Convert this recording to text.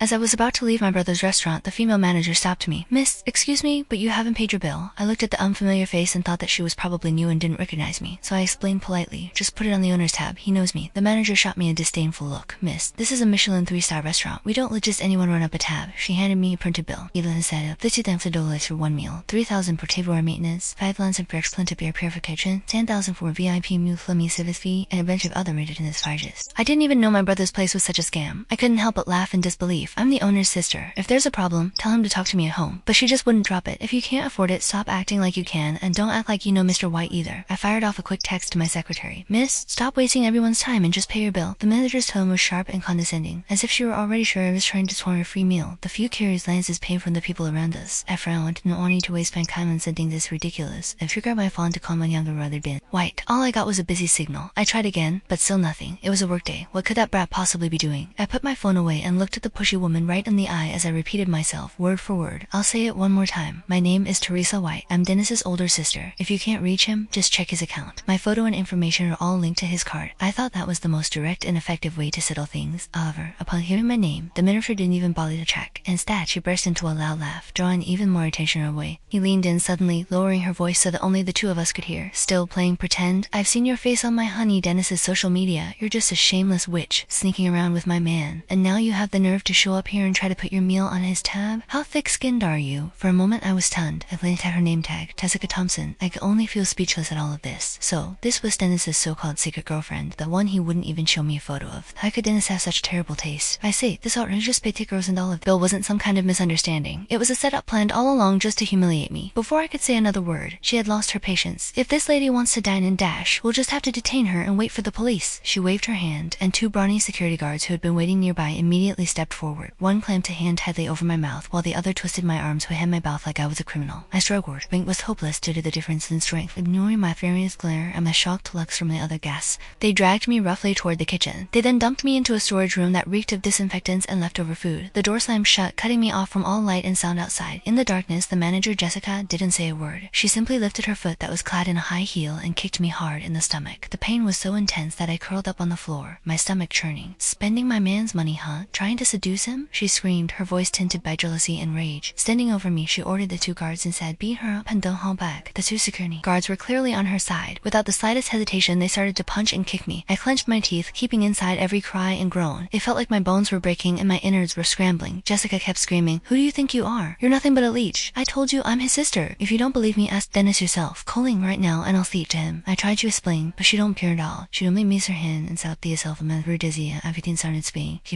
As I was about to leave my brother's restaurant, the female manager stopped me. "Miss, excuse me, but you haven't paid your bill." I looked at the unfamiliar face and thought that she was probably new and didn't recognize me, so I explained politely, "Just put it on the owner's tab, he knows me." The manager shot me a disdainful look. "Miss, this is a Michelin 3-star restaurant. We don't let just anyone run up a tab." She handed me a printed bill. Even said, $50 for one meal, 3,000 for table maintenance, 5,000 for excellent beer purification, 10,000 for VIP meal service fee, and a bunch of other ridiculous charges. I didn't even know my brother's place was such a scam. I couldn't help but laugh in disbelief. I'm the owner's sister. If there's a problem, tell him to talk to me at home. But she just wouldn't drop it. "If you can't afford it, stop acting like you can, and don't act like you know Mr. White either." I fired off a quick text to my secretary. "Miss, stop wasting everyone's time and just pay your bill." The manager's tone was sharp and condescending, as if she were already sure I was trying to swarm a free meal. The few curious glances came from the people around us. I frowned, not wanting to waste my time on something this ridiculous. I figured my phone to call my younger brother Ben White. All I got was a busy signal. I tried again, but still nothing. It was a workday. What could that brat possibly be doing? I put my phone away and looked at the pushy woman right in the eye as I repeated myself, word for word. "I'll say it one more time. My name is Teresa White. I'm Dennis's older sister. If you can't reach him, just check his account. My photo and information are all linked to his card." I thought that was the most direct and effective way to settle things. However, upon hearing my name, the manager didn't even bother to check. Instead, she burst into a loud laugh, drawing even more attention our way. He leaned in suddenly, lowering her voice so that only the two of us could hear. "Still playing pretend? I've seen your face on my honey Dennis's social media. You're just a shameless witch, sneaking around with my man. And now you have the nerve to show up here and try to put your meal on his tab? How thick-skinned are you?" For a moment I was stunned. I glanced at her name tag, Tessica Thompson. I could only feel speechless at all of this. So, this was Dennis's so-called secret girlfriend, the one he wouldn't even show me a photo of. How could Dennis have such terrible taste? I say, this outrageous Petit Rose and Olive bill wasn't some kind of misunderstanding. It was a setup planned all along just to humiliate me. Before I could say another word, she had lost her patience. "If this lady wants to dine and dash, we'll just have to detain her and wait for the police." She waved her hand, and two brawny security guards who had been waiting nearby immediately stepped forward. One clamped a hand tightly over my mouth, while the other twisted my arms behind my mouth like I was a criminal. I struggled, but it was hopeless due to the difference in strength. Ignoring my furious glare and my shocked looks from the other guests, they dragged me roughly toward the kitchen. They then dumped me into a storage room that reeked of disinfectants and leftover food. The door slammed shut, cutting me off from all light and sound outside. In the darkness, the manager, Jessica, didn't say a word. She simply lifted her foot that was clad in a high heel and kicked me hard in the stomach. The pain was so intense that I curled up on the floor, my stomach churning. "Spending my man's money, huh? Trying to seduce him?" she screamed, her voice tinted by jealousy and rage. Standing over me, she ordered the two guards and said, "Beat her up and don't hold back." The two security guards were clearly on her side. Without the slightest hesitation, they started to punch and kick me. I clenched my teeth, keeping inside every cry and groan. It felt like my bones were breaking and my innards were scrambling. Jessica kept screaming, "Who do you think you are? You're nothing but a leech. I told you I'm his sister. If you don't believe me, ask Dennis yourself. Calling right now and I'll speak to him." I tried to explain, but she don't care at all. She only raised her hand and said, "Tía Selva, me everything started speaking."